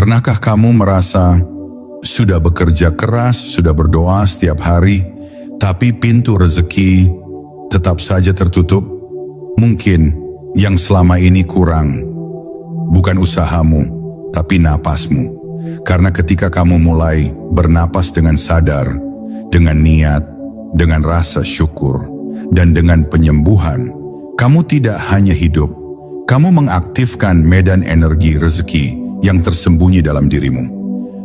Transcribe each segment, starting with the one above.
Pernahkah kamu merasa sudah bekerja keras, sudah berdoa setiap hari, tapi pintu rezeki tetap saja tertutup? Mungkin yang selama ini kurang bukan usahamu, tapi napasmu. Karena ketika kamu mulai bernapas dengan sadar, dengan niat, dengan rasa syukur, dan dengan penyembuhan, kamu tidak hanya hidup, kamu mengaktifkan medan energi rezeki yang tersembunyi dalam dirimu.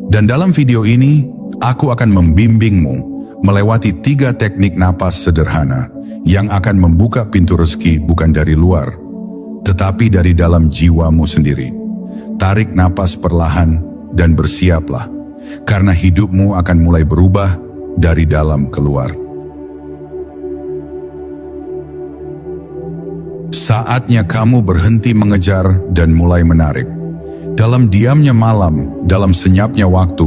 Dan dalam video ini, aku akan membimbingmu melewati 3 teknik napas sederhana yang akan membuka pintu rezeki bukan dari luar, tetapi dari dalam jiwamu sendiri. Tarik napas perlahan dan bersiaplah, karena hidupmu akan mulai berubah dari dalam keluar. Saatnya kamu berhenti mengejar dan mulai menarik. Dalam diamnya malam, dalam senyapnya waktu,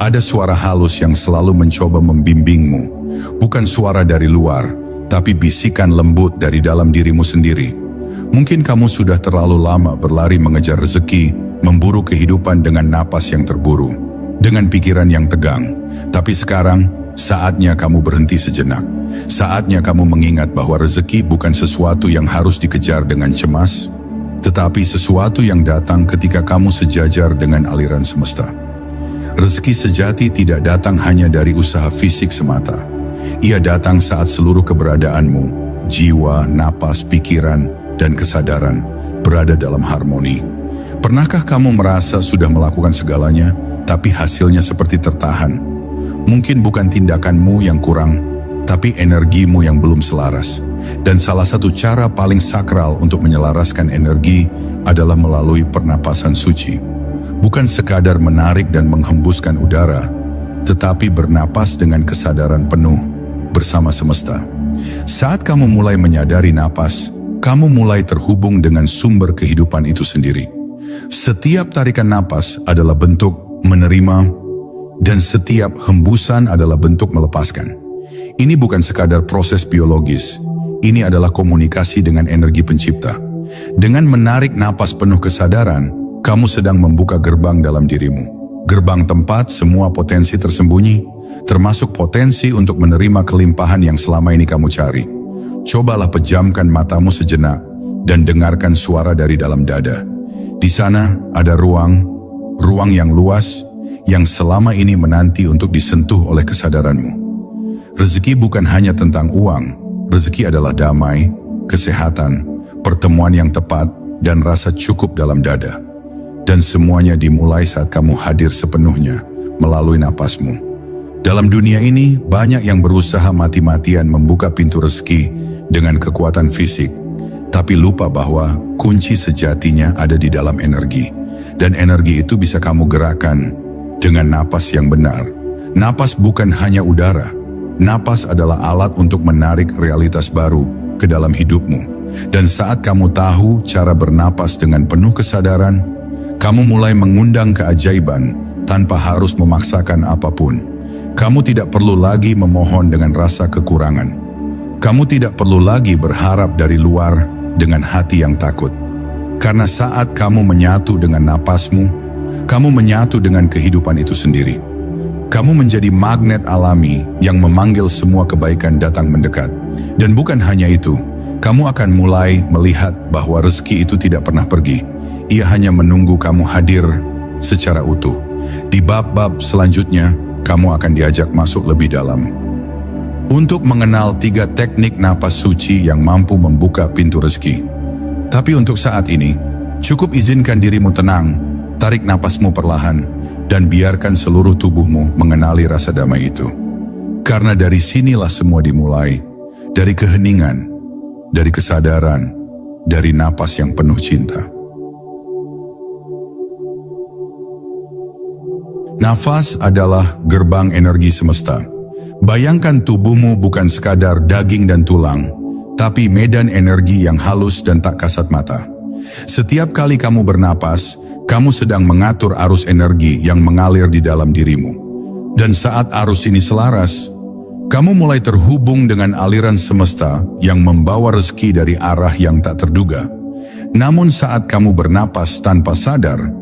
ada suara halus yang selalu mencoba membimbingmu. Bukan suara dari luar, tapi bisikan lembut dari dalam dirimu sendiri. Mungkin kamu sudah terlalu lama berlari mengejar rezeki, memburu kehidupan dengan napas yang terburu, dengan pikiran yang tegang. Tapi sekarang, saatnya kamu berhenti sejenak. Saatnya kamu mengingat bahwa rezeki bukan sesuatu yang harus dikejar dengan cemas, tetapi sesuatu yang datang ketika kamu sejajar dengan aliran semesta. Rezeki sejati tidak datang hanya dari usaha fisik semata. Ia datang saat seluruh keberadaanmu, jiwa, napas, pikiran, dan kesadaran berada dalam harmoni. Pernahkah kamu merasa sudah melakukan segalanya, tapi hasilnya seperti tertahan? Mungkin bukan tindakanmu yang kurang, tapi energimu yang belum selaras. Dan salah satu cara paling sakral untuk menyelaraskan energi adalah melalui pernapasan suci. Bukan sekadar menarik dan menghembuskan udara, tetapi bernapas dengan kesadaran penuh bersama semesta. Saat kamu mulai menyadari napas, kamu mulai terhubung dengan sumber kehidupan itu sendiri. Setiap tarikan napas adalah bentuk menerima, dan setiap hembusan adalah bentuk melepaskan. Ini bukan sekadar proses biologis, ini adalah komunikasi dengan energi pencipta. Dengan menarik napas penuh kesadaran, kamu sedang membuka gerbang dalam dirimu. Gerbang tempat semua potensi tersembunyi, termasuk potensi untuk menerima kelimpahan yang selama ini kamu cari. Cobalah pejamkan matamu sejenak dan dengarkan suara dari dalam dada. Di sana ada ruang yang luas, yang selama ini menanti untuk disentuh oleh kesadaranmu. Rezeki bukan hanya tentang uang, rezeki adalah damai, kesehatan, pertemuan yang tepat, dan rasa cukup dalam dada. Dan semuanya dimulai saat kamu hadir sepenuhnya melalui napasmu. Dalam dunia ini, banyak yang berusaha mati-matian membuka pintu rezeki dengan kekuatan fisik, tapi lupa bahwa kunci sejatinya ada di dalam energi. Dan energi itu bisa kamu gerakkan dengan napas yang benar. Napas bukan hanya udara. Napas adalah alat untuk menarik realitas baru ke dalam hidupmu. Dan saat kamu tahu cara bernapas dengan penuh kesadaran, kamu mulai mengundang keajaiban tanpa harus memaksakan apapun. Kamu tidak perlu lagi memohon dengan rasa kekurangan. Kamu tidak perlu lagi berharap dari luar dengan hati yang takut. Karena saat kamu menyatu dengan napasmu, kamu menyatu dengan kehidupan itu sendiri. Kamu menjadi magnet alami yang memanggil semua kebaikan datang mendekat. Dan bukan hanya itu, kamu akan mulai melihat bahwa rezeki itu tidak pernah pergi. Ia hanya menunggu kamu hadir secara utuh. Di bab-bab selanjutnya, kamu akan diajak masuk lebih dalam untuk mengenal 3 teknik napas suci yang mampu membuka pintu rezeki. Tapi untuk saat ini, cukup izinkan dirimu tenang, tarik napasmu perlahan, dan biarkan seluruh tubuhmu mengenali rasa damai itu. Karena dari sinilah semua dimulai, dari keheningan, dari kesadaran, dari napas yang penuh cinta. Nafas adalah gerbang energi semesta. Bayangkan tubuhmu bukan sekadar daging dan tulang, tapi medan energi yang halus dan tak kasat mata. Setiap kali kamu bernapas, kamu sedang mengatur arus energi yang mengalir di dalam dirimu. Dan saat arus ini selaras, kamu mulai terhubung dengan aliran semesta yang membawa rezeki dari arah yang tak terduga. Namun saat kamu bernapas tanpa sadar,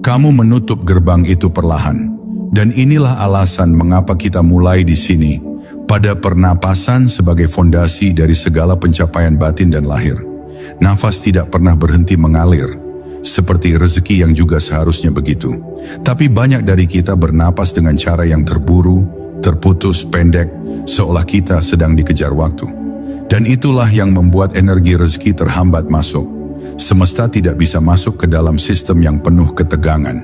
Kamu menutup gerbang itu perlahan. Dan inilah alasan mengapa kita mulai di sini, pada pernapasan sebagai fondasi dari segala pencapaian batin dan lahir. Nafas tidak pernah berhenti mengalir, seperti rezeki yang juga seharusnya begitu. Tapi banyak dari kita bernapas dengan cara yang terburu, terputus, pendek, seolah kita sedang dikejar waktu. Dan itulah yang membuat energi rezeki terhambat masuk. Semesta tidak bisa masuk ke dalam sistem yang penuh ketegangan.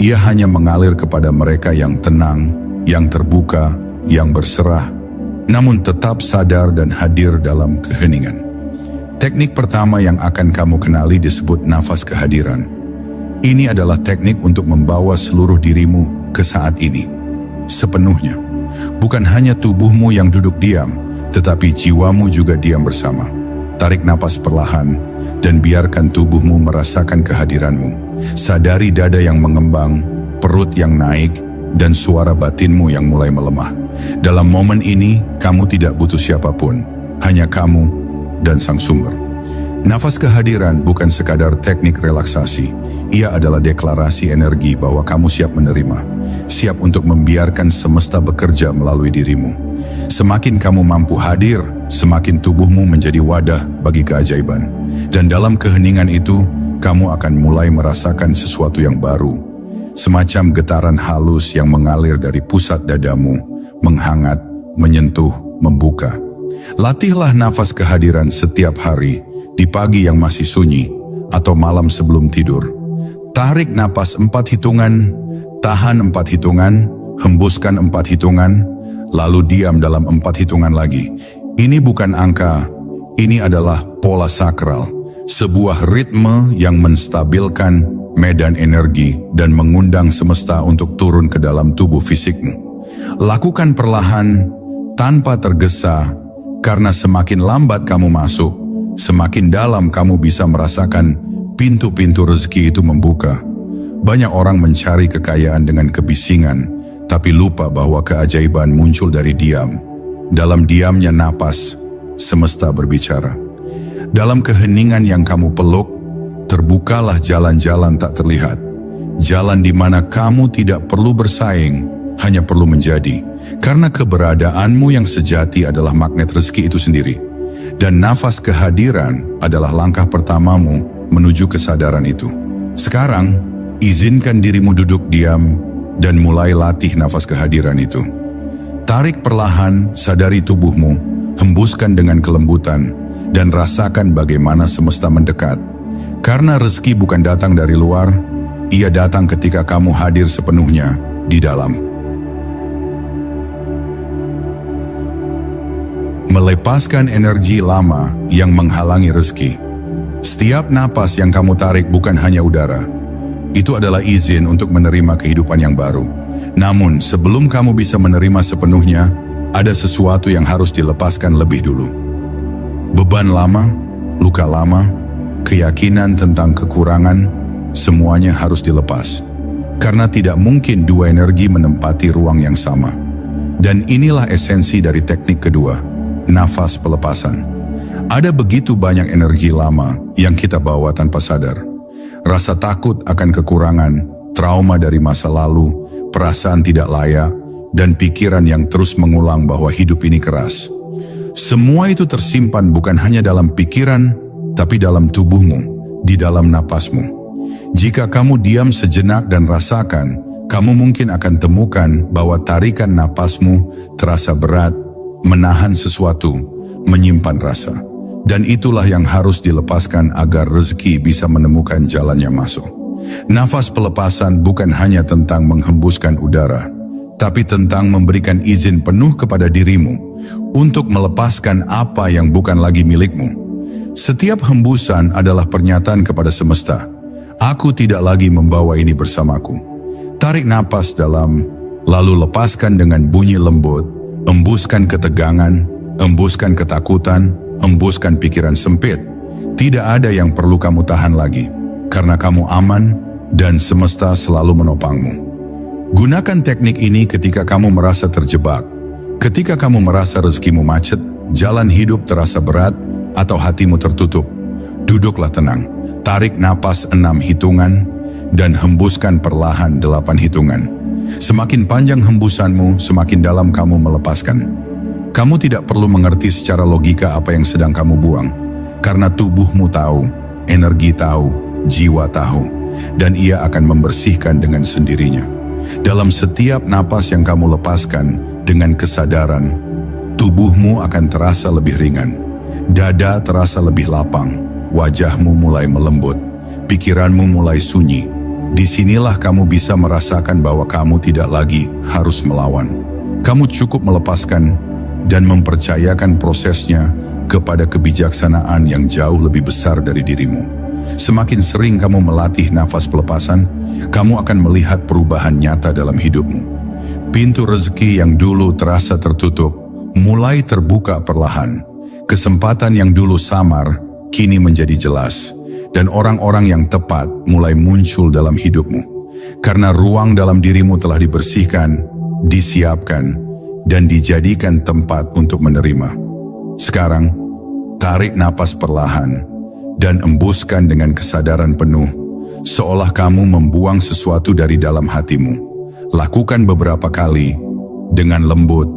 Ia hanya mengalir kepada mereka yang tenang, yang terbuka, yang berserah, namun tetap sadar dan hadir dalam keheningan. Teknik pertama yang akan kamu kenali disebut nafas kehadiran. Ini adalah teknik untuk membawa seluruh dirimu ke saat ini, sepenuhnya. Bukan hanya tubuhmu yang duduk diam, tetapi jiwamu juga diam bersama. Tarik napas perlahan dan biarkan tubuhmu merasakan kehadiranmu. Sadari dada yang mengembang, perut yang naik, dan suara batinmu yang mulai melemah. Dalam momen ini, kamu tidak butuh siapapun, hanya kamu dan sang sumber. Nafas kehadiran bukan sekadar teknik relaksasi, ia adalah deklarasi energi bahwa kamu siap menerima, siap untuk membiarkan semesta bekerja melalui dirimu. Semakin kamu mampu hadir, semakin tubuhmu menjadi wadah bagi keajaiban. Dan dalam keheningan itu, kamu akan mulai merasakan sesuatu yang baru, semacam getaran halus yang mengalir dari pusat dadamu, menghangat, menyentuh, membuka. Latihlah nafas kehadiran setiap hari, di pagi yang masih sunyi, atau malam sebelum tidur. Tarik napas 4 hitungan, tahan 4 hitungan, hembuskan 4 hitungan, lalu diam dalam 4 hitungan lagi. Ini bukan angka, ini adalah pola sakral, sebuah ritme yang menstabilkan medan energi dan mengundang semesta untuk turun ke dalam tubuh fisikmu. Lakukan perlahan, tanpa tergesa, karena semakin lambat kamu masuk, semakin dalam kamu bisa merasakan pintu-pintu rezeki itu membuka. Banyak orang mencari kekayaan dengan kebisingan, tapi lupa bahwa keajaiban muncul dari diam. Dalam diamnya napas, semesta berbicara. Dalam keheningan yang kamu peluk, terbukalah jalan-jalan tak terlihat. Jalan di mana kamu tidak perlu bersaing, hanya perlu menjadi. Karena keberadaanmu yang sejati adalah magnet rezeki itu sendiri. Dan nafas kehadiran adalah langkah pertamamu menuju kesadaran itu. Sekarang, izinkan dirimu duduk diam dan mulai latih nafas kehadiran itu. Tarik perlahan, sadari tubuhmu, hembuskan dengan kelembutan, dan rasakan bagaimana semesta mendekat. Karena rezeki bukan datang dari luar, ia datang ketika kamu hadir sepenuhnya di dalam. Melepaskan energi lama yang menghalangi rezeki. Setiap napas yang kamu tarik bukan hanya udara. Itu adalah izin untuk menerima kehidupan yang baru. Namun, sebelum kamu bisa menerima sepenuhnya, ada sesuatu yang harus dilepaskan lebih dulu. Beban lama, luka lama, keyakinan tentang kekurangan, semuanya harus dilepas. Karena tidak mungkin dua energi menempati ruang yang sama. Dan inilah esensi dari teknik kedua, nafas pelepasan. Ada begitu banyak energi lama yang kita bawa tanpa sadar. Rasa takut akan kekurangan, trauma dari masa lalu, perasaan tidak layak, dan pikiran yang terus mengulang bahwa hidup ini keras. Semua itu tersimpan bukan hanya dalam pikiran, tapi dalam tubuhmu, di dalam napasmu. Jika kamu diam sejenak dan rasakan, kamu mungkin akan temukan bahwa tarikan napasmu terasa berat, menahan sesuatu, menyimpan rasa. Dan itulah yang harus dilepaskan agar rezeki bisa menemukan jalannya masuk. Nafas pelepasan bukan hanya tentang menghembuskan udara, tapi tentang memberikan izin penuh kepada dirimu untuk melepaskan apa yang bukan lagi milikmu. Setiap hembusan adalah pernyataan kepada semesta, aku tidak lagi membawa ini bersamaku. Tarik napas dalam, lalu lepaskan dengan bunyi lembut, embuskan ketegangan, embuskan ketakutan, embuskan pikiran sempit. Tidak ada yang perlu kamu tahan lagi, karena kamu aman dan semesta selalu menopangmu. Gunakan teknik ini ketika kamu merasa terjebak, ketika kamu merasa rezekimu macet, jalan hidup terasa berat, atau hatimu tertutup. Duduklah tenang, tarik napas 6 hitungan, dan hembuskan perlahan 8 hitungan. Semakin panjang hembusanmu, semakin dalam kamu melepaskan. Kamu tidak perlu mengerti secara logika apa yang sedang kamu buang, karena tubuhmu tahu, energi tahu, jiwa tahu, dan ia akan membersihkan dengan sendirinya. Dalam setiap napas yang kamu lepaskan dengan kesadaran, tubuhmu akan terasa lebih ringan, dada terasa lebih lapang, wajahmu mulai melembut, pikiranmu mulai sunyi. Disinilah kamu bisa merasakan bahwa kamu tidak lagi harus melawan. Kamu cukup melepaskan dan mempercayakan prosesnya kepada kebijaksanaan yang jauh lebih besar dari dirimu. Semakin sering kamu melatih nafas pelepasan, kamu akan melihat perubahan nyata dalam hidupmu. Pintu rezeki yang dulu terasa tertutup, mulai terbuka perlahan. Kesempatan yang dulu samar, kini menjadi jelas. Dan orang-orang yang tepat mulai muncul dalam hidupmu. Karena ruang dalam dirimu telah dibersihkan, disiapkan, dan dijadikan tempat untuk menerima. Sekarang, tarik napas perlahan dan embuskan dengan kesadaran penuh, seolah kamu membuang sesuatu dari dalam hatimu. Lakukan beberapa kali, dengan lembut,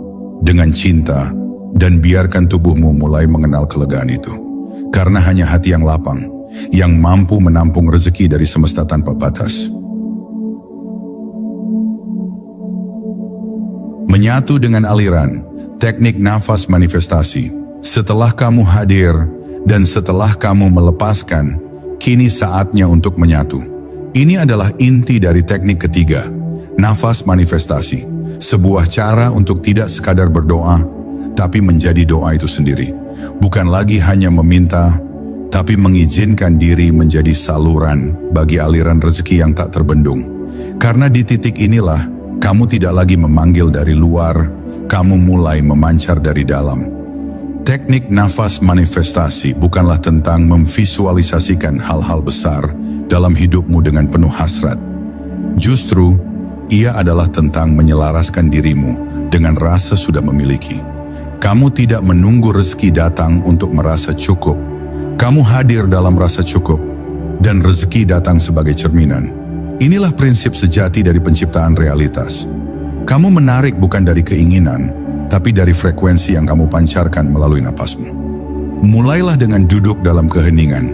dengan cinta, dan biarkan tubuhmu mulai mengenal kelegaan itu. Karena hanya hati yang lapang, yang mampu menampung rezeki dari semesta tanpa batas. Menyatu dengan aliran, teknik nafas manifestasi. Setelah kamu hadir dan setelah kamu melepaskan, kini saatnya untuk menyatu. Ini adalah inti dari teknik ketiga, nafas manifestasi. Sebuah cara untuk tidak sekadar berdoa, tapi menjadi doa itu sendiri. Bukan lagi hanya meminta, tapi mengizinkan diri menjadi saluran bagi aliran rezeki yang tak terbendung. Karena di titik inilah, kamu tidak lagi memanggil dari luar, kamu mulai memancar dari dalam. Teknik nafas manifestasi bukanlah tentang memvisualisasikan hal-hal besar dalam hidupmu dengan penuh hasrat. Justru, ia adalah tentang menyelaraskan dirimu dengan rasa sudah memiliki. Kamu tidak menunggu rezeki datang untuk merasa cukup. Kamu hadir dalam rasa cukup, dan rezeki datang sebagai cerminan. Inilah prinsip sejati dari penciptaan realitas. Kamu menarik bukan dari keinginan, tapi dari frekuensi yang kamu pancarkan melalui napasmu. Mulailah dengan duduk dalam keheningan.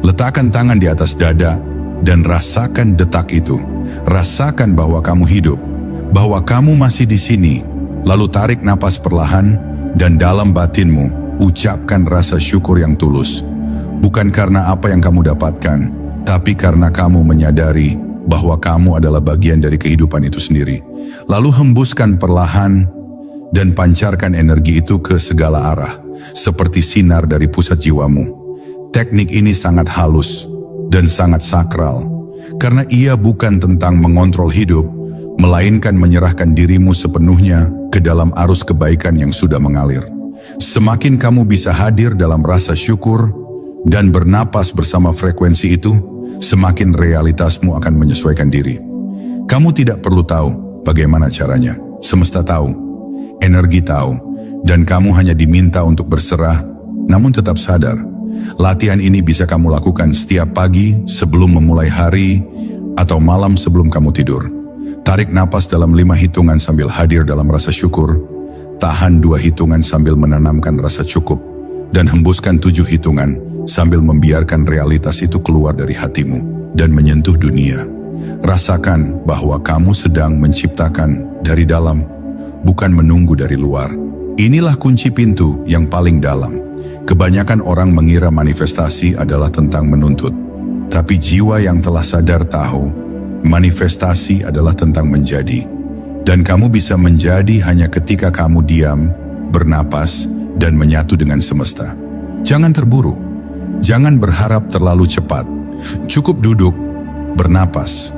Letakkan tangan di atas dada, dan rasakan detak itu. Rasakan bahwa kamu hidup, bahwa kamu masih di sini. Lalu tarik napas perlahan, dan dalam batinmu, ucapkan rasa syukur yang tulus. Bukan karena apa yang kamu dapatkan, tapi karena kamu menyadari bahwa kamu adalah bagian dari kehidupan itu sendiri. Lalu hembuskan perlahan dan pancarkan energi itu ke segala arah, seperti sinar dari pusat jiwamu. Teknik ini sangat halus dan sangat sakral, karena ia bukan tentang mengontrol hidup, melainkan menyerahkan dirimu sepenuhnya ke dalam arus kebaikan yang sudah mengalir. Semakin kamu bisa hadir dalam rasa syukur dan bernapas bersama frekuensi itu, semakin realitasmu akan menyesuaikan diri. Kamu tidak perlu tahu bagaimana caranya. Semesta tahu, energi tahu, dan kamu hanya diminta untuk berserah, namun tetap sadar. Latihan ini bisa kamu lakukan setiap pagi sebelum memulai hari atau malam sebelum kamu tidur. Tarik napas dalam 5 hitungan sambil hadir dalam rasa syukur. Tahan 2 hitungan sambil menanamkan rasa cukup. Dan hembuskan 7 hitungan sambil membiarkan realitas itu keluar dari hatimu dan menyentuh dunia. Rasakan bahwa kamu sedang menciptakan dari dalam, bukan menunggu dari luar. Inilah kunci pintu yang paling dalam. Kebanyakan orang mengira manifestasi adalah tentang menuntut. Tapi jiwa yang telah sadar tahu, manifestasi adalah tentang menjadi. Dan kamu bisa menjadi hanya ketika kamu diam, bernapas, dan menyatu dengan semesta. Jangan terburu. Jangan berharap terlalu cepat. Cukup duduk, bernapas,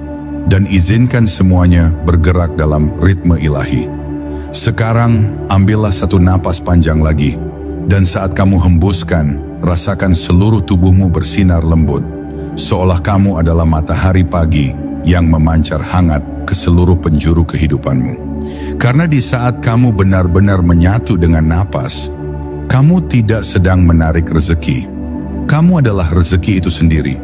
dan izinkan semuanya bergerak dalam ritme ilahi. Sekarang, ambillah satu napas panjang lagi. Dan saat kamu hembuskan, rasakan seluruh tubuhmu bersinar lembut. Seolah kamu adalah matahari pagi yang memancar hangat ke seluruh penjuru kehidupanmu. Karena di saat kamu benar-benar menyatu dengan napas, kamu tidak sedang menarik rezeki. Kamu adalah rezeki itu sendiri.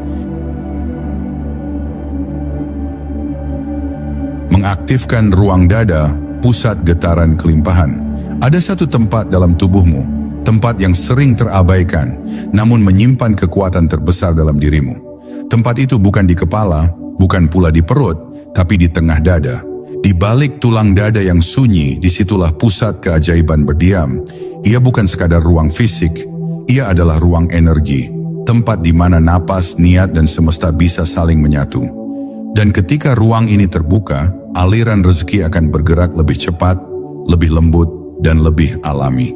mengaktifkan ruang dada, pusat getaran kelimpahan. Ada satu tempat dalam tubuhmu, tempat yang sering terabaikan, namun menyimpan kekuatan terbesar dalam dirimu. Tempat itu bukan di kepala, bukan pula di perut, tapi di tengah dada. Di balik tulang dada yang sunyi, disitulah pusat keajaiban berdiam. Ia bukan sekadar ruang fisik, ia adalah ruang energi, tempat di mana napas, niat, dan semesta bisa saling menyatu. Dan ketika ruang ini terbuka, aliran rezeki akan bergerak lebih cepat, lebih lembut, dan lebih alami.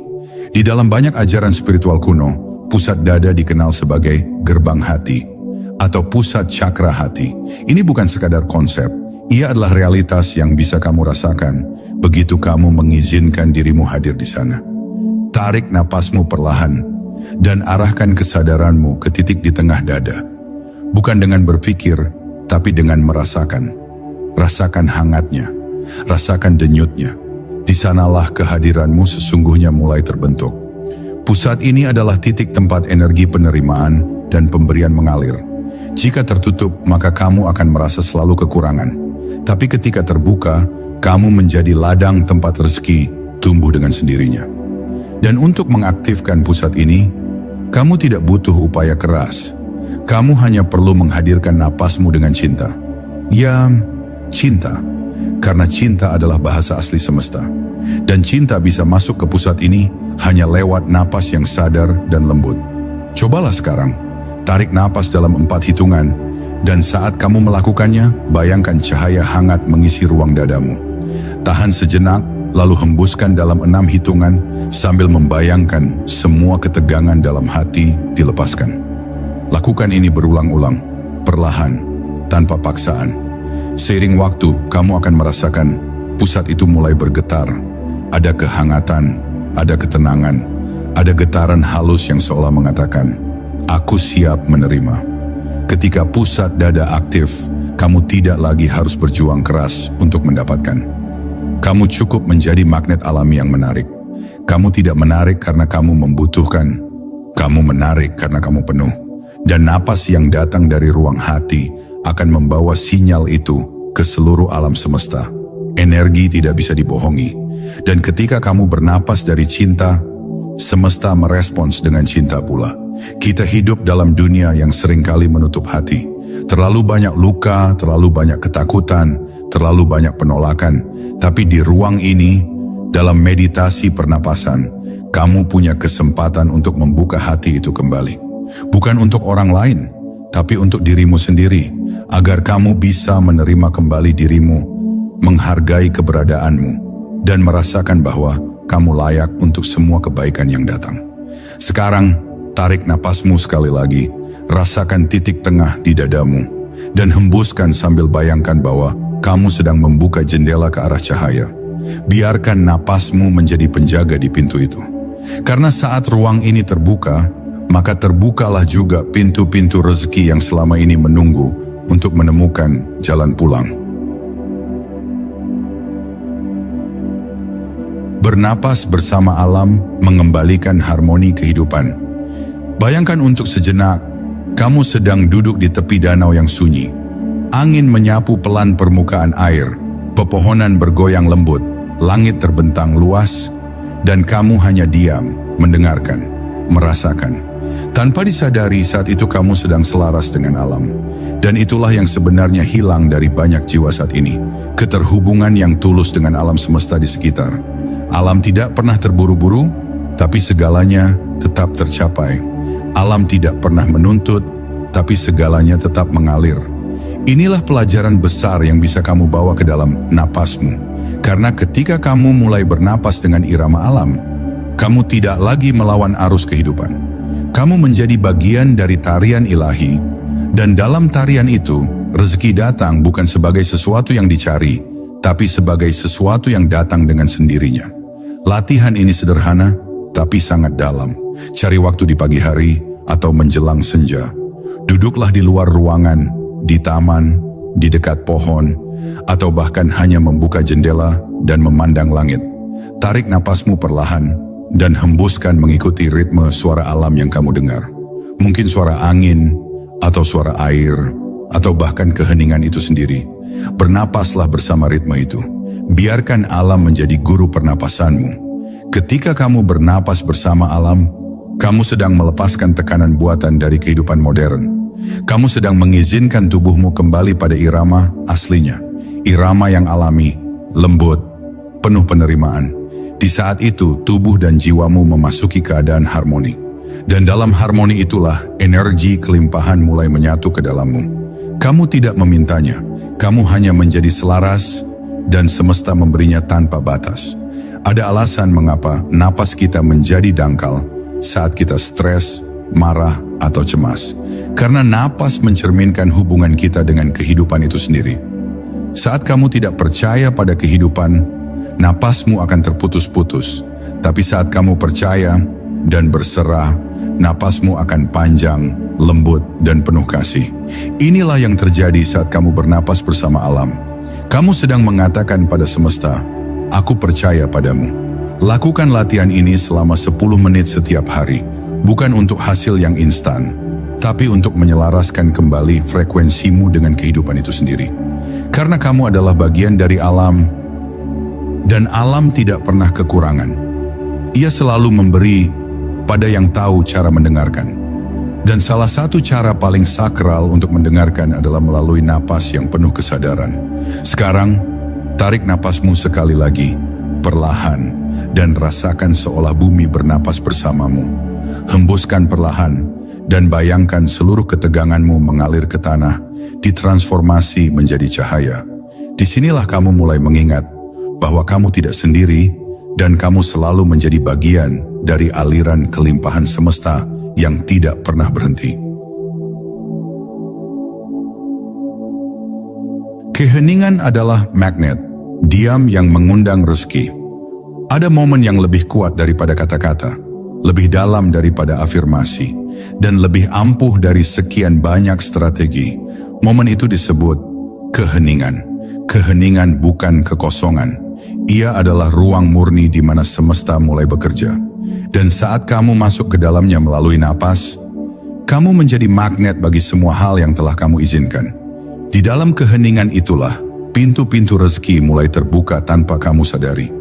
Di dalam banyak ajaran spiritual kuno, pusat dada dikenal sebagai gerbang hati atau pusat cakra hati. Ini bukan sekadar konsep, ia adalah realitas yang bisa kamu rasakan begitu kamu mengizinkan dirimu hadir di sana. Tarik napasmu perlahan dan arahkan kesadaranmu ke titik di tengah dada. Bukan dengan berpikir, tapi dengan merasakan. Rasakan hangatnya, rasakan denyutnya. Di sanalah kehadiranmu sesungguhnya mulai terbentuk. Pusat ini adalah titik tempat energi penerimaan dan pemberian mengalir. Jika tertutup, maka kamu akan merasa selalu kekurangan. Tapi ketika terbuka, kamu menjadi ladang tempat rezeki tumbuh dengan sendirinya. Dan untuk mengaktifkan pusat ini, kamu tidak butuh upaya keras. Kamu hanya perlu menghadirkan napasmu dengan cinta. Ya, cinta. Karena cinta adalah bahasa asli semesta. Dan cinta bisa masuk ke pusat ini hanya lewat napas yang sadar dan lembut. Cobalah sekarang, tarik napas dalam 4 hitungan, dan saat kamu melakukannya, bayangkan cahaya hangat mengisi ruang dadamu. Tahan sejenak, lalu hembuskan dalam 6 hitungan sambil membayangkan semua ketegangan dalam hati dilepaskan. Lakukan ini berulang-ulang, perlahan, tanpa paksaan. Seiring waktu, kamu akan merasakan pusat itu mulai bergetar. Ada kehangatan, ada ketenangan, ada getaran halus yang seolah mengatakan, "Aku siap menerima." Ketika pusat dada aktif, kamu tidak lagi harus berjuang keras untuk mendapatkan. Kamu cukup menjadi magnet alami yang menarik. Kamu tidak menarik karena kamu membutuhkan. Kamu menarik karena kamu penuh. Dan napas yang datang dari ruang hati akan membawa sinyal itu ke seluruh alam semesta. Energi tidak bisa dibohongi. Dan ketika kamu bernapas dari cinta, semesta merespons dengan cinta pula. Kita hidup dalam dunia yang seringkali menutup hati. Terlalu banyak luka, terlalu banyak ketakutan, terlalu banyak penolakan. Tapi di ruang ini, dalam meditasi pernapasan, kamu punya kesempatan untuk membuka hati itu kembali. Bukan untuk orang lain, tapi untuk dirimu sendiri, agar kamu bisa menerima kembali dirimu, menghargai keberadaanmu, dan merasakan bahwa kamu layak untuk semua kebaikan yang datang. Sekarang, tarik napasmu sekali lagi, rasakan titik tengah di dadamu, dan hembuskan sambil bayangkan bahwa kamu sedang membuka jendela ke arah cahaya. Biarkan napasmu menjadi penjaga di pintu itu. Karena saat ruang ini terbuka, maka terbukalah juga pintu-pintu rezeki yang selama ini menunggu untuk menemukan jalan pulang. Bernapas bersama alam mengembalikan harmoni kehidupan. Bayangkan untuk sejenak, kamu sedang duduk di tepi danau yang sunyi. Angin menyapu pelan permukaan air, pepohonan bergoyang lembut, langit terbentang luas, dan kamu hanya diam, mendengarkan, merasakan. Tanpa disadari saat itu kamu sedang selaras dengan alam. Dan itulah yang sebenarnya hilang dari banyak jiwa saat ini. Keterhubungan yang tulus dengan alam semesta di sekitar. Alam tidak pernah terburu-buru, tapi segalanya tetap tercapai. Alam tidak pernah menuntut, tapi segalanya tetap mengalir. Inilah pelajaran besar yang bisa kamu bawa ke dalam napasmu. Karena ketika kamu mulai bernapas dengan irama alam, kamu tidak lagi melawan arus kehidupan. Kamu menjadi bagian dari tarian ilahi, dan dalam tarian itu, rezeki datang bukan sebagai sesuatu yang dicari, tapi sebagai sesuatu yang datang dengan sendirinya. Latihan ini sederhana, tapi sangat dalam. Cari waktu di pagi hari atau menjelang senja. Duduklah di luar ruangan, di taman, di dekat pohon, atau bahkan hanya membuka jendela dan memandang langit. Tarik napasmu perlahan, dan hembuskan mengikuti ritme suara alam yang kamu dengar. Mungkin suara angin, atau suara air, atau bahkan keheningan itu sendiri. Bernapaslah bersama ritme itu. Biarkan alam menjadi guru pernapasanmu. Ketika kamu bernapas bersama alam, kamu sedang melepaskan tekanan buatan dari kehidupan modern. Kamu sedang mengizinkan tubuhmu kembali pada irama aslinya. Irama yang alami, lembut, penuh penerimaan. Di saat itu, tubuh dan jiwamu memasuki keadaan harmoni. Dan dalam harmoni itulah energi kelimpahan mulai menyatu ke dalammu. Kamu tidak memintanya, kamu hanya menjadi selaras dan semesta memberinya tanpa batas. Ada alasan mengapa napas kita menjadi dangkal saat kita stres, marah, atau cemas. Karena napas mencerminkan hubungan kita dengan kehidupan itu sendiri. Saat kamu tidak percaya pada kehidupan, napasmu akan terputus-putus. Tapi saat kamu percaya dan berserah, napasmu akan panjang, lembut, dan penuh kasih. Inilah yang terjadi saat kamu bernapas bersama alam. Kamu sedang mengatakan pada semesta, "Aku percaya padamu." Lakukan latihan ini selama 10 menit setiap hari, bukan untuk hasil yang instan, tapi untuk menyelaraskan kembali frekuensimu dengan kehidupan itu sendiri. Karena kamu adalah bagian dari alam, dan alam tidak pernah kekurangan. Ia selalu memberi pada yang tahu cara mendengarkan. Dan salah satu cara paling sakral untuk mendengarkan adalah melalui napas yang penuh kesadaran. Sekarang, tarik napasmu sekali lagi, perlahan, dan rasakan seolah bumi bernapas bersamamu. Hembuskan perlahan, dan bayangkan seluruh keteganganmu mengalir ke tanah, ditransformasi menjadi cahaya. Disinilah kamu mulai mengingat bahwa kamu tidak sendiri, dan kamu selalu menjadi bagian dari aliran kelimpahan semesta yang tidak pernah berhenti. Keheningan adalah magnet, diam yang mengundang rezeki. Ada momen yang lebih kuat daripada kata-kata, lebih dalam daripada afirmasi, dan lebih ampuh dari sekian banyak strategi. Momen itu disebut keheningan. Keheningan bukan kekosongan. Ia adalah ruang murni di mana semesta mulai bekerja. Dan saat kamu masuk ke dalamnya melalui napas, kamu menjadi magnet bagi semua hal yang telah kamu izinkan. Di dalam keheningan itulah, pintu-pintu rezeki mulai terbuka tanpa kamu sadari.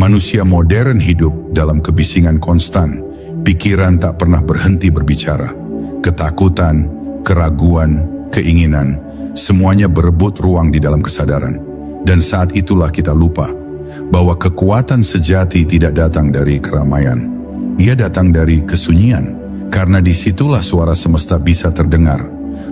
Manusia modern hidup dalam kebisingan konstan, pikiran tak pernah berhenti berbicara. Ketakutan, keraguan, keinginan, semuanya berebut ruang di dalam kesadaran. Dan saat itulah kita lupa bahwa kekuatan sejati tidak datang dari keramaian. Ia datang dari kesunyian, karena disitulah suara semesta bisa terdengar.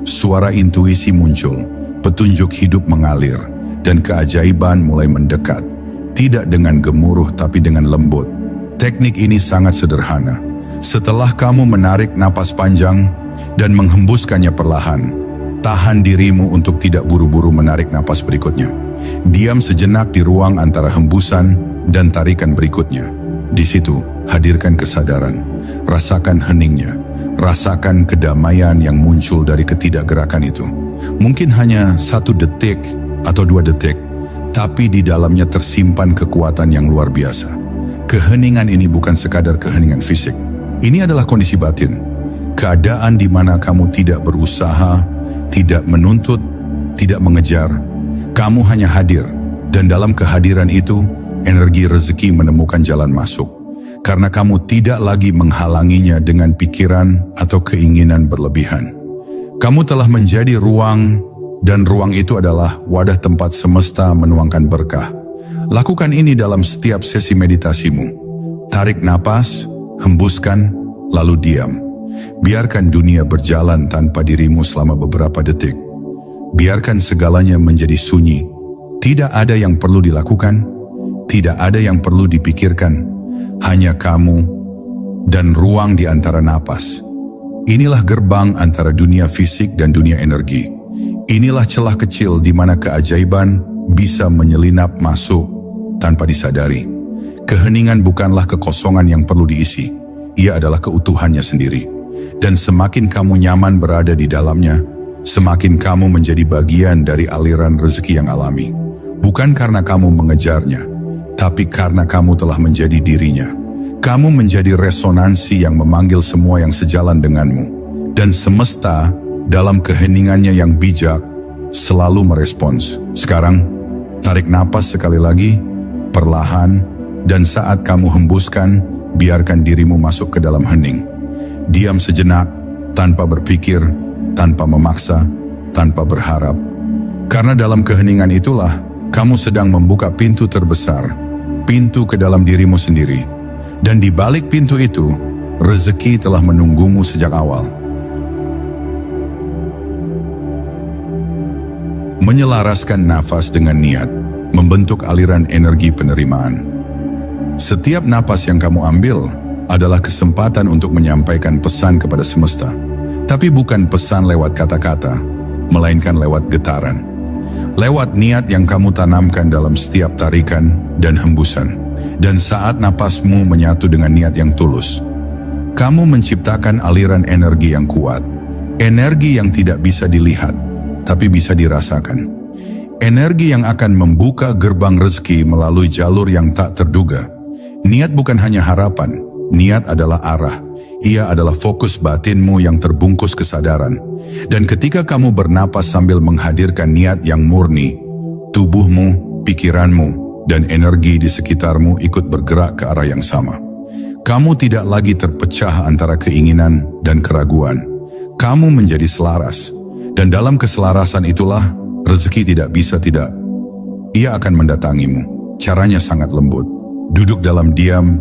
Suara intuisi muncul, petunjuk hidup mengalir, dan keajaiban mulai mendekat. Tidak dengan gemuruh tapi dengan lembut. Teknik ini sangat sederhana. Setelah kamu menarik napas panjang dan menghembuskannya perlahan, tahan dirimu untuk tidak buru-buru menarik napas berikutnya. Diam sejenak di ruang antara hembusan dan tarikan berikutnya. Di situ, hadirkan kesadaran, rasakan heningnya, rasakan kedamaian yang muncul dari ketidakgerakan itu. Mungkin hanya 1 detik atau 2 detik, tapi di dalamnya tersimpan kekuatan yang luar biasa. Keheningan ini bukan sekadar keheningan fisik. Ini adalah kondisi batin, keadaan di mana kamu tidak berusaha, tidak menuntut, tidak mengejar. Kamu hanya hadir, dan dalam kehadiran itu, energi rezeki menemukan jalan masuk. Karena kamu tidak lagi menghalanginya dengan pikiran atau keinginan berlebihan. Kamu telah menjadi ruang, dan ruang itu adalah wadah tempat semesta menuangkan berkah. Lakukan ini dalam setiap sesi meditasimu. Tarik napas, hembuskan, lalu diam. Biarkan dunia berjalan tanpa dirimu selama beberapa detik. Biarkan segalanya menjadi sunyi. Tidak ada yang perlu dilakukan, tidak ada yang perlu dipikirkan. Hanya kamu dan ruang di antara napas. Inilah gerbang antara dunia fisik dan dunia energi. Inilah celah kecil di mana keajaiban bisa menyelinap masuk tanpa disadari. Keheningan bukanlah kekosongan yang perlu diisi. Ia adalah keutuhannya sendiri. Dan semakin kamu nyaman berada di dalamnya, semakin kamu menjadi bagian dari aliran rezeki yang alami. Bukan karena kamu mengejarnya, tapi karena kamu telah menjadi dirinya. Kamu menjadi resonansi yang memanggil semua yang sejalan denganmu. Dan semesta dalam keheningannya yang bijak selalu merespons Sekarang, tarik napas sekali lagi, perlahan, dan saat kamu hembuskan, biarkan dirimu masuk ke dalam hening. Diam sejenak, tanpa berpikir, tanpa memaksa, tanpa berharap. Karena dalam keheningan itulah, kamu sedang membuka pintu terbesar, pintu ke dalam dirimu sendiri. Dan di balik pintu itu, rezeki telah menunggumu sejak awal. Menyelaraskan nafas dengan niat, membentuk aliran energi penerimaan. Setiap napas yang kamu ambil adalah kesempatan untuk menyampaikan pesan kepada semesta. Tapi bukan pesan lewat kata-kata, melainkan lewat getaran. Lewat niat yang kamu tanamkan dalam setiap tarikan dan hembusan. Dan saat napasmu menyatu dengan niat yang tulus, kamu menciptakan aliran energi yang kuat. Energi yang tidak bisa dilihat, tapi bisa dirasakan. Energi yang akan membuka gerbang rezeki melalui jalur yang tak terduga. Niat bukan hanya harapan, niat adalah arah. Ia adalah fokus batinmu yang terbungkus kesadaran. Dan ketika kamu bernapas sambil menghadirkan niat yang murni, tubuhmu, pikiranmu, dan energi di sekitarmu ikut bergerak ke arah yang sama. Kamu tidak lagi terpecah antara keinginan dan keraguan. Kamu menjadi selaras. Dan dalam keselarasan itulah, rezeki tidak bisa tidak. Ia akan mendatangimu. Caranya sangat lembut. Duduk dalam diam,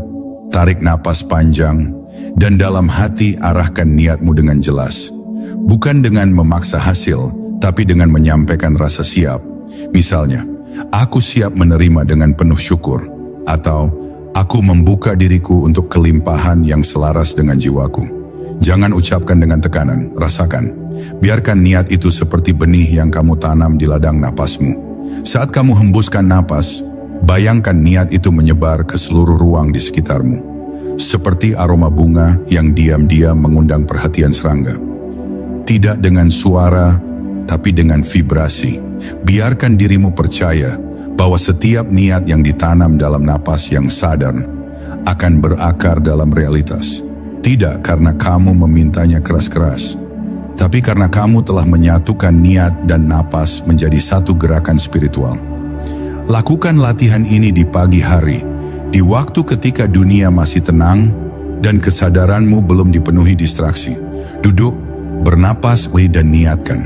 tarik napas panjang, dan dalam hati arahkan niatmu dengan jelas. Bukan dengan memaksa hasil, tapi dengan menyampaikan rasa siap. Misalnya, aku siap menerima dengan penuh syukur, atau aku membuka diriku untuk kelimpahan yang selaras dengan jiwaku. Jangan ucapkan dengan tekanan, rasakan. Biarkan niat itu seperti benih yang kamu tanam di ladang napasmu. Saat kamu hembuskan napas, bayangkan niat itu menyebar ke seluruh ruang di sekitarmu. Seperti aroma bunga yang diam-diam mengundang perhatian serangga. Tidak dengan suara, tapi dengan vibrasi. Biarkan dirimu percaya bahwa setiap niat yang ditanam dalam napas yang sadar akan berakar dalam realitas. Tidak karena kamu memintanya keras-keras, tapi karena kamu telah menyatukan niat dan napas menjadi satu gerakan spiritual. Lakukan latihan ini di pagi hari, di waktu ketika dunia masih tenang dan kesadaranmu belum dipenuhi distraksi. Duduk, bernapas, dan niatkan.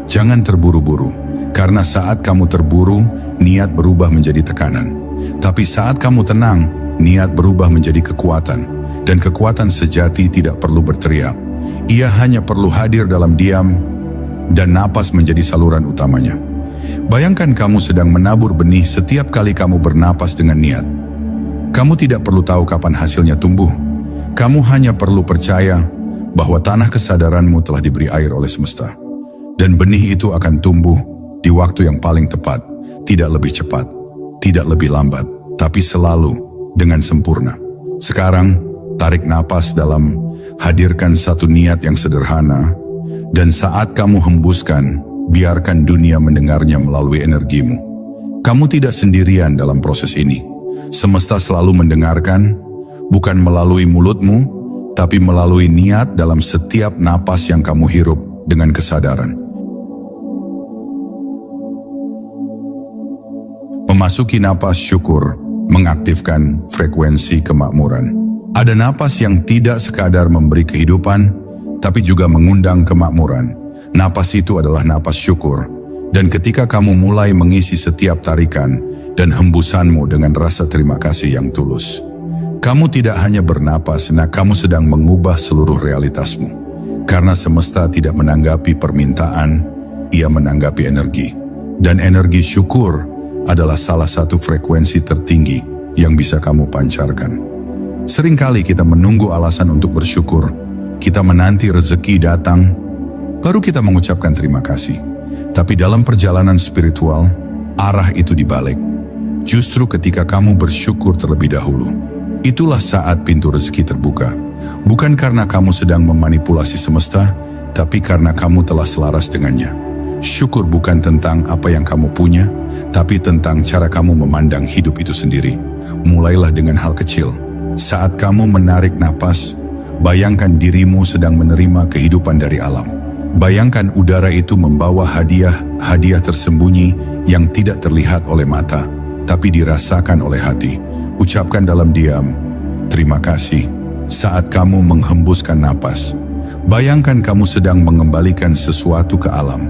Jangan terburu-buru, karena saat kamu terburu, niat berubah menjadi tekanan. Tapi saat kamu tenang, niat berubah menjadi kekuatan. Dan kekuatan sejati tidak perlu berteriak. Ia hanya perlu hadir dalam diam, dan napas menjadi saluran utamanya. Bayangkan kamu sedang menabur benih setiap kali kamu bernapas dengan niat. Kamu tidak perlu tahu kapan hasilnya tumbuh. Kamu hanya perlu percaya bahwa tanah kesadaranmu telah diberi air oleh semesta. Dan benih itu akan tumbuh di waktu yang paling tepat, tidak lebih cepat, tidak lebih lambat, tapi selalu dengan sempurna. Sekarang, tarik napas dalam, hadirkan satu niat yang sederhana, dan saat kamu hembuskan, biarkan dunia mendengarnya melalui energimu. Kamu tidak sendirian dalam proses ini. Semesta selalu mendengarkan, bukan melalui mulutmu, tapi melalui niat dalam setiap napas yang kamu hirup dengan kesadaran. Memasuki napas syukur, mengaktifkan frekuensi kemakmuran. Ada napas yang tidak sekadar memberi kehidupan, tapi juga mengundang kemakmuran. Napas itu adalah napas syukur. Dan ketika kamu mulai mengisi setiap tarikan dan hembusanmu dengan rasa terima kasih yang tulus, kamu tidak hanya bernapas, kamu sedang mengubah seluruh realitasmu. Karena semesta tidak menanggapi permintaan, ia menanggapi energi. Dan energi syukur adalah salah satu frekuensi tertinggi yang bisa kamu pancarkan. Seringkali kita menunggu alasan untuk bersyukur. Kita menanti rezeki datang, baru kita mengucapkan terima kasih. Tapi dalam perjalanan spiritual, arah itu dibalik. Justru ketika kamu bersyukur terlebih dahulu, itulah saat pintu rezeki terbuka. Bukan karena kamu sedang memanipulasi semesta, tapi karena kamu telah selaras dengannya. Syukur bukan tentang apa yang kamu punya, tapi tentang cara kamu memandang hidup itu sendiri. Mulailah dengan hal kecil. Saat kamu menarik napas, bayangkan dirimu sedang menerima kehidupan dari alam. Bayangkan udara itu membawa hadiah tersembunyi yang tidak terlihat oleh mata, tapi dirasakan oleh hati. Ucapkan dalam diam, terima kasih. Saat kamu menghembuskan napas, bayangkan kamu sedang mengembalikan sesuatu ke alam.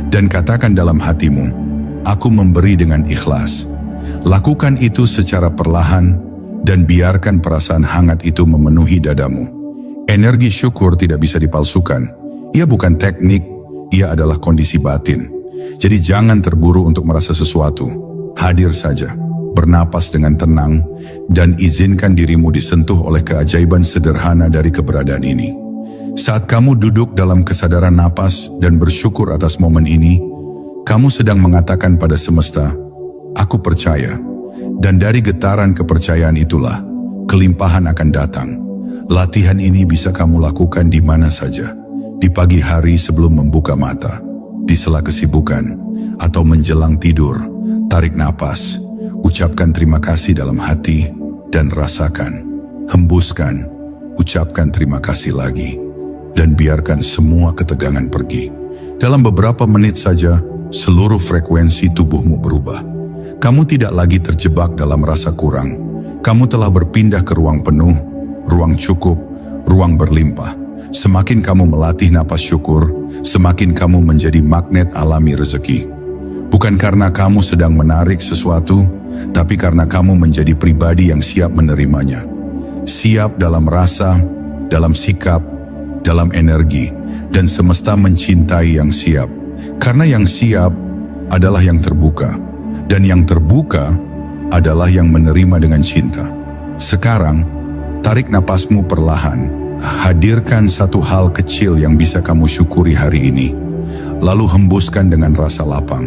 Dan katakan dalam hatimu, aku memberi dengan ikhlas. Lakukan itu secara perlahan dan biarkan perasaan hangat itu memenuhi dadamu. Energi syukur tidak bisa dipalsukan. Ia bukan teknik, ia adalah kondisi batin. Jadi jangan terburu untuk merasa sesuatu. Hadir saja, bernapas dengan tenang, dan izinkan dirimu disentuh oleh keajaiban sederhana dari keberadaan ini. Saat kamu duduk dalam kesadaran napas dan bersyukur atas momen ini, kamu sedang mengatakan pada semesta, aku percaya. Dan dari getaran kepercayaan itulah, kelimpahan akan datang. Latihan ini bisa kamu lakukan di mana saja. Di pagi hari sebelum membuka mata, di sela kesibukan, atau menjelang tidur. Tarik napas, ucapkan terima kasih dalam hati, dan rasakan. Hembuskan, ucapkan terima kasih lagi, dan biarkan semua ketegangan pergi. Dalam beberapa menit saja, seluruh frekuensi tubuhmu berubah. Kamu tidak lagi terjebak dalam rasa kurang. Kamu telah berpindah ke ruang penuh, ruang cukup, ruang berlimpah. Semakin kamu melatih napas syukur, semakin kamu menjadi magnet alami rezeki. Bukan karena kamu sedang menarik sesuatu, tapi karena kamu menjadi pribadi yang siap menerimanya. Siap dalam rasa, dalam sikap, dalam energi, dan semesta mencintai yang siap. Karena yang siap adalah yang terbuka, dan yang terbuka adalah yang menerima dengan cinta. Sekarang, tarik napasmu perlahan. Hadirkan satu hal kecil yang bisa kamu syukuri hari ini, lalu hembuskan dengan rasa lapang.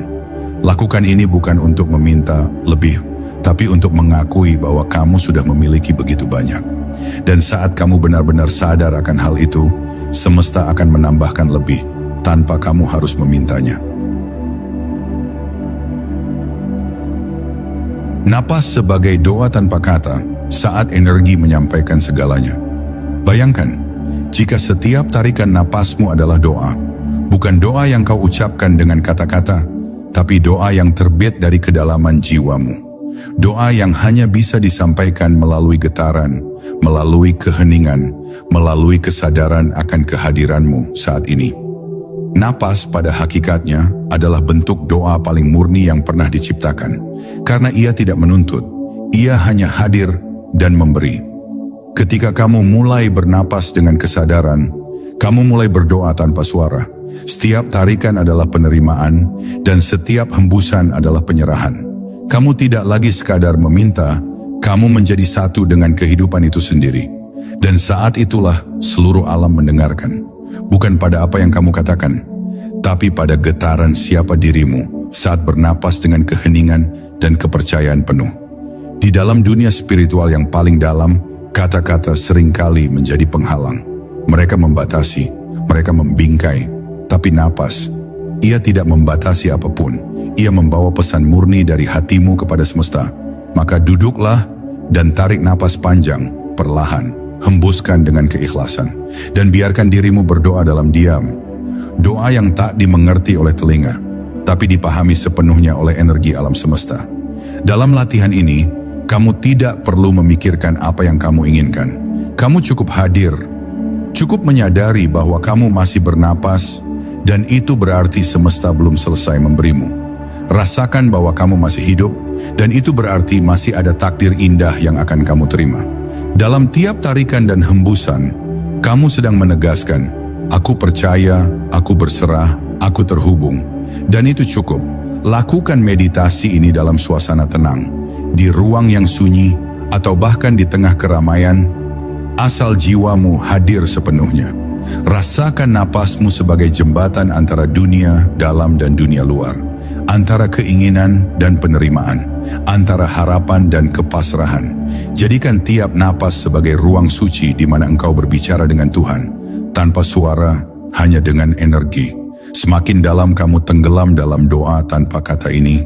Lakukan ini bukan untuk meminta lebih, tapi untuk mengakui bahwa kamu sudah memiliki begitu banyak. Dan saat kamu benar-benar sadar akan hal itu, semesta akan menambahkan lebih, tanpa kamu harus memintanya. Napas sebagai doa tanpa kata, saat energi menyampaikan segalanya. Bayangkan, jika setiap tarikan napasmu adalah doa, bukan doa yang kau ucapkan dengan kata-kata, tapi doa yang terbit dari kedalaman jiwamu. Doa yang hanya bisa disampaikan melalui getaran, melalui keheningan, melalui kesadaran akan kehadiranmu saat ini. Napas pada hakikatnya adalah bentuk doa paling murni yang pernah diciptakan, karena ia tidak menuntut, ia hanya hadir dan memberi. Ketika kamu mulai bernapas dengan kesadaran, kamu mulai berdoa tanpa suara. Setiap tarikan adalah penerimaan, dan setiap hembusan adalah penyerahan. Kamu tidak lagi sekadar meminta, kamu menjadi satu dengan kehidupan itu sendiri. Dan saat itulah seluruh alam mendengarkan. Bukan pada apa yang kamu katakan, tapi pada getaran siapa dirimu saat bernapas dengan keheningan dan kepercayaan penuh. Di dalam dunia spiritual yang paling dalam, kata-kata seringkali menjadi penghalang. Mereka membatasi, mereka membingkai, tapi napas, ia tidak membatasi apapun. Ia membawa pesan murni dari hatimu kepada semesta. Maka duduklah dan tarik napas panjang, perlahan, hembuskan dengan keikhlasan. Dan biarkan dirimu berdoa dalam diam. Doa yang tak dimengerti oleh telinga, tapi dipahami sepenuhnya oleh energi alam semesta. Dalam latihan ini, kamu tidak perlu memikirkan apa yang kamu inginkan. Kamu cukup hadir, cukup menyadari bahwa kamu masih bernapas, dan itu berarti semesta belum selesai memberimu. Rasakan bahwa kamu masih hidup, dan itu berarti masih ada takdir indah yang akan kamu terima. Dalam tiap tarikan dan hembusan, kamu sedang menegaskan, aku percaya, aku berserah, aku terhubung. Dan itu cukup. Lakukan meditasi ini dalam suasana tenang, di ruang yang sunyi, atau bahkan di tengah keramaian, asal jiwamu hadir sepenuhnya. Rasakan napasmu sebagai jembatan antara dunia dalam dan dunia luar, antara keinginan dan penerimaan, antara harapan dan kepasrahan. Jadikan tiap napas sebagai ruang suci di mana engkau berbicara dengan Tuhan, tanpa suara, hanya dengan energi. Semakin dalam kamu tenggelam dalam doa tanpa kata ini,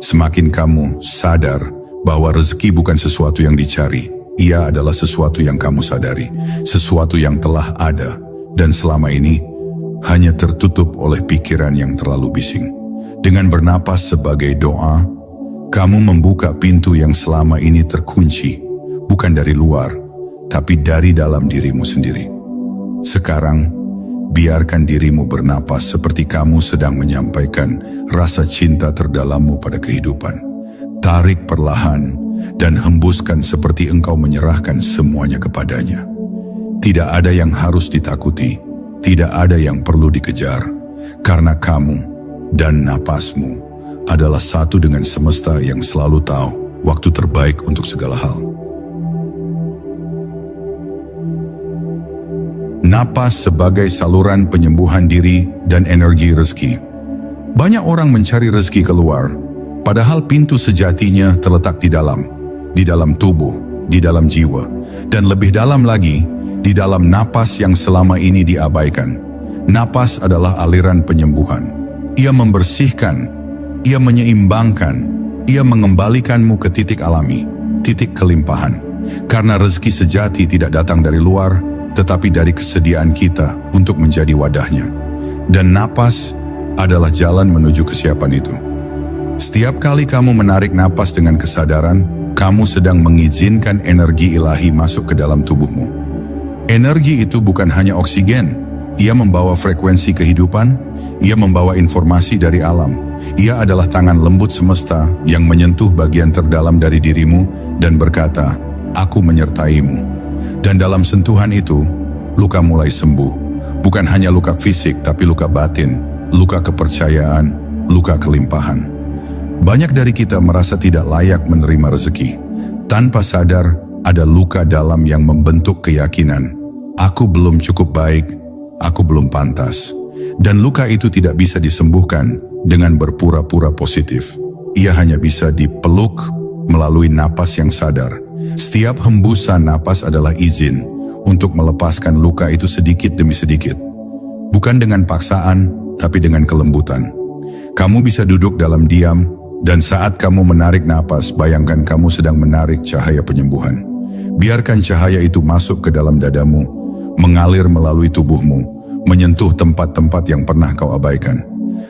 semakin kamu sadar bahwa rezeki bukan sesuatu yang dicari. Ia adalah sesuatu yang kamu sadari, sesuatu yang telah ada, dan selama ini hanya tertutup oleh pikiran yang terlalu bising. Dengan bernapas sebagai doa, kamu membuka pintu yang selama ini terkunci, bukan dari luar, tapi dari dalam dirimu sendiri. Sekarang, biarkan dirimu bernapas seperti kamu sedang menyampaikan rasa cinta terdalammu pada kehidupan. Tarik perlahan dan hembuskan seperti engkau menyerahkan semuanya kepadanya. Tidak ada yang harus ditakuti, tidak ada yang perlu dikejar, karena kamu dan napasmu adalah satu dengan semesta yang selalu tahu waktu terbaik untuk segala hal. Napas sebagai saluran penyembuhan diri dan energi rezeki. Banyak orang mencari rezeki keluar, padahal pintu sejatinya terletak di dalam tubuh, di dalam jiwa, dan lebih dalam lagi, di dalam napas yang selama ini diabaikan. Napas adalah aliran penyembuhan. Ia membersihkan, ia menyeimbangkan, ia mengembalikanmu ke titik alami, titik kelimpahan. Karena rezeki sejati tidak datang dari luar, tetapi dari kesediaan kita untuk menjadi wadahnya. Dan napas adalah jalan menuju kesiapan itu. Setiap kali kamu menarik napas dengan kesadaran, kamu sedang mengizinkan energi ilahi masuk ke dalam tubuhmu. Energi itu bukan hanya oksigen, ia membawa frekuensi kehidupan, ia membawa informasi dari alam. Ia adalah tangan lembut semesta yang menyentuh bagian terdalam dari dirimu dan berkata, "Aku menyertaimu." Dan dalam sentuhan itu, luka mulai sembuh. Bukan hanya luka fisik, tapi luka batin, luka kepercayaan, luka kelimpahan. Banyak dari kita merasa tidak layak menerima rezeki. Tanpa sadar, ada luka dalam yang membentuk keyakinan, "Aku belum cukup baik, aku belum pantas." Dan luka itu tidak bisa disembuhkan dengan berpura-pura positif. Ia hanya bisa dipeluk melalui napas yang sadar. Setiap hembusan napas adalah izin untuk melepaskan luka itu sedikit demi sedikit. Bukan dengan paksaan, tapi dengan kelembutan. Kamu bisa duduk dalam diam, dan saat kamu menarik napas, bayangkan kamu sedang menarik cahaya penyembuhan. Biarkan cahaya itu masuk ke dalam dadamu, mengalir melalui tubuhmu, menyentuh tempat-tempat yang pernah kau abaikan.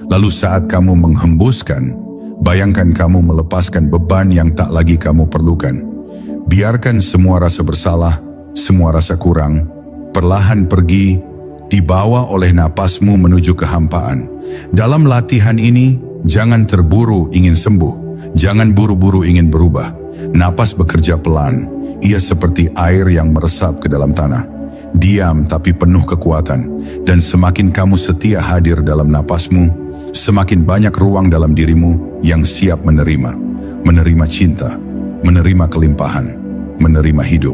Lalu saat kamu menghembuskan, bayangkan kamu melepaskan beban yang tak lagi kamu perlukan. Biarkan semua rasa bersalah, semua rasa kurang, perlahan pergi, dibawa oleh napasmu menuju kehampaan. Dalam latihan ini, jangan terburu ingin sembuh, jangan buru-buru ingin berubah. Napas bekerja pelan, ia seperti air yang meresap ke dalam tanah. Diam tapi penuh kekuatan, dan semakin kamu setia hadir dalam napasmu, semakin banyak ruang dalam dirimu yang siap menerima cinta, menerima kelimpahan, menerima hidup.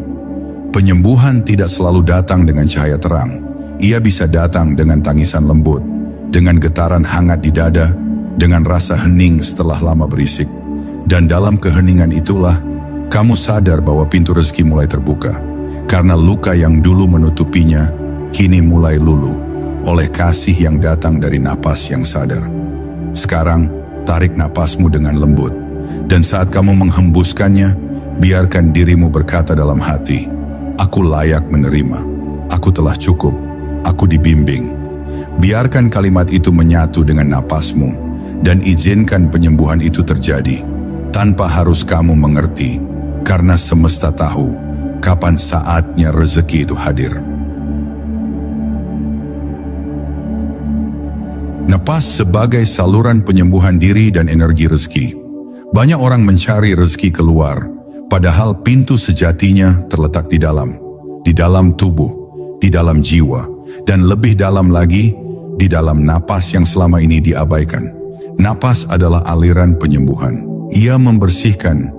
Penyembuhan tidak selalu datang dengan cahaya terang. Ia bisa datang dengan tangisan lembut, dengan getaran hangat di dada, dengan rasa hening setelah lama berisik. Dan dalam keheningan itulah, kamu sadar bahwa pintu rezeki mulai terbuka. Karena luka yang dulu menutupinya, kini mulai luluh oleh kasih yang datang dari napas yang sadar. Sekarang, tarik napasmu dengan lembut. Dan saat kamu menghembuskannya, biarkan dirimu berkata dalam hati, "Aku layak menerima. Aku telah cukup. Aku dibimbing." Biarkan kalimat itu menyatu dengan napasmu, dan izinkan penyembuhan itu terjadi, tanpa harus kamu mengerti, karena semesta tahu kapan saatnya rezeki itu hadir. Napas sebagai saluran penyembuhan diri dan energi rezeki. Banyak orang mencari rezeki keluar, padahal pintu sejatinya terletak di dalam tubuh, di dalam jiwa, dan lebih dalam lagi, di dalam napas yang selama ini diabaikan. Napas adalah aliran penyembuhan. Ia membersihkan,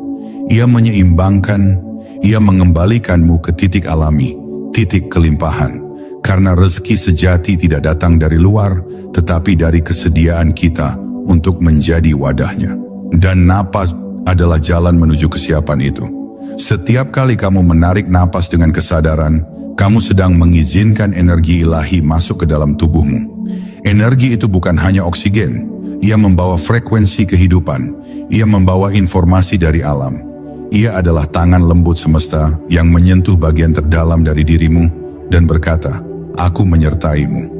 ia menyeimbangkan, ia mengembalikanmu ke titik alami, titik kelimpahan. Karena rezeki sejati tidak datang dari luar, tetapi dari kesediaan kita untuk menjadi wadahnya. Dan napas adalah jalan menuju kesiapan itu. Setiap kali kamu menarik napas dengan kesadaran, kamu sedang mengizinkan energi ilahi masuk ke dalam tubuhmu. Energi itu bukan hanya oksigen, ia membawa frekuensi kehidupan, ia membawa informasi dari alam. Ia adalah tangan lembut semesta yang menyentuh bagian terdalam dari dirimu dan berkata, "Aku menyertaimu."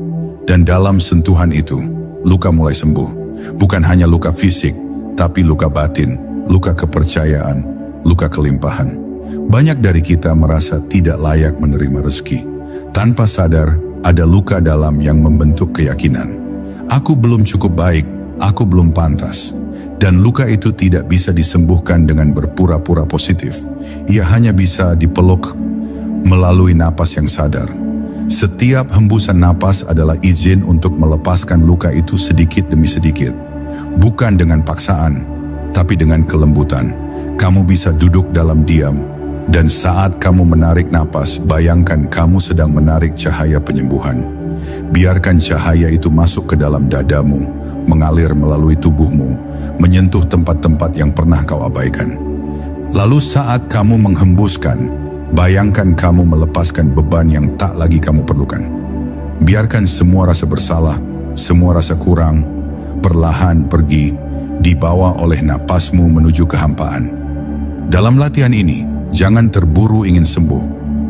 Dan dalam sentuhan itu, luka mulai sembuh. Bukan hanya luka fisik, tapi luka batin, luka kepercayaan, luka kelimpahan. Banyak dari kita merasa tidak layak menerima rezeki. Tanpa sadar, ada luka dalam yang membentuk keyakinan. Aku belum cukup baik, aku belum pantas. Dan luka itu tidak bisa disembuhkan dengan berpura-pura positif. Ia hanya bisa dipeluk melalui napas yang sadar. Setiap hembusan napas adalah izin untuk melepaskan luka itu sedikit demi sedikit. Bukan dengan paksaan, tapi dengan kelembutan. Kamu bisa duduk dalam diam, dan saat kamu menarik napas, bayangkan kamu sedang menarik cahaya penyembuhan. Biarkan cahaya itu masuk ke dalam dadamu, mengalir melalui tubuhmu, menyentuh tempat-tempat yang pernah kau abaikan. Lalu saat kamu menghembuskan, bayangkan kamu melepaskan beban yang tak lagi kamu perlukan. Biarkan semua rasa bersalah, semua rasa kurang, perlahan pergi, dibawa oleh napasmu menuju kehampaan. Dalam latihan ini, jangan terburu ingin sembuh.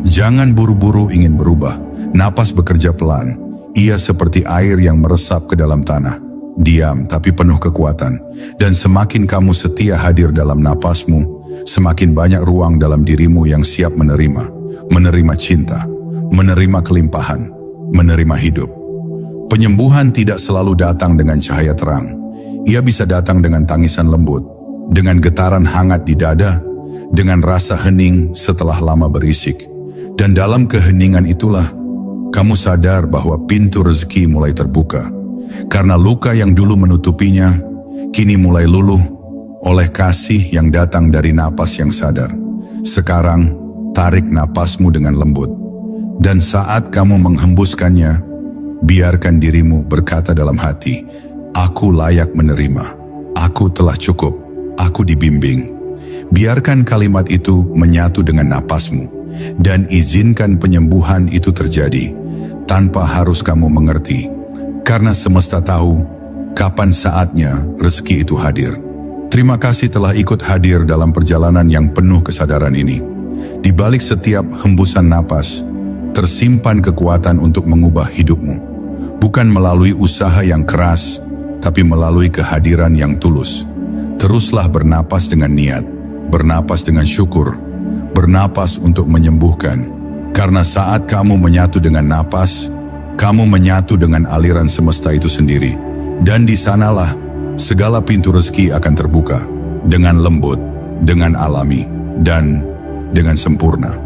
Jangan buru-buru ingin berubah. Napas bekerja pelan. Ia seperti air yang meresap ke dalam tanah. Diam tapi penuh kekuatan. Dan semakin kamu setia hadir dalam napasmu, semakin banyak ruang dalam dirimu yang siap menerima cinta, menerima kelimpahan, menerima hidup. Penyembuhan tidak selalu datang dengan cahaya terang. Ia bisa datang dengan tangisan lembut, dengan getaran hangat di dada, dengan rasa hening setelah lama berisik. Dan dalam keheningan itulah, kamu sadar bahwa pintu rezeki mulai terbuka. Karena luka yang dulu menutupinya, kini mulai luluh oleh kasih yang datang dari napas yang sadar. Sekarang, tarik napasmu dengan lembut. Dan saat kamu menghembuskannya, biarkan dirimu berkata dalam hati, aku layak menerima, aku telah cukup, aku dibimbing. Biarkan kalimat itu menyatu dengan napasmu, dan izinkan penyembuhan itu terjadi, tanpa harus kamu mengerti. Karena semesta tahu, kapan saatnya rezeki itu hadir. Terima kasih telah ikut hadir dalam perjalanan yang penuh kesadaran ini. Di balik setiap hembusan napas, tersimpan kekuatan untuk mengubah hidupmu. Bukan melalui usaha yang keras, tapi melalui kehadiran yang tulus. Teruslah bernapas dengan niat, bernapas dengan syukur, bernapas untuk menyembuhkan. Karena saat kamu menyatu dengan napas, kamu menyatu dengan aliran semesta itu sendiri. Dan di sanalah segala pintu rezeki akan terbuka dengan lembut, dengan alami, dan dengan sempurna.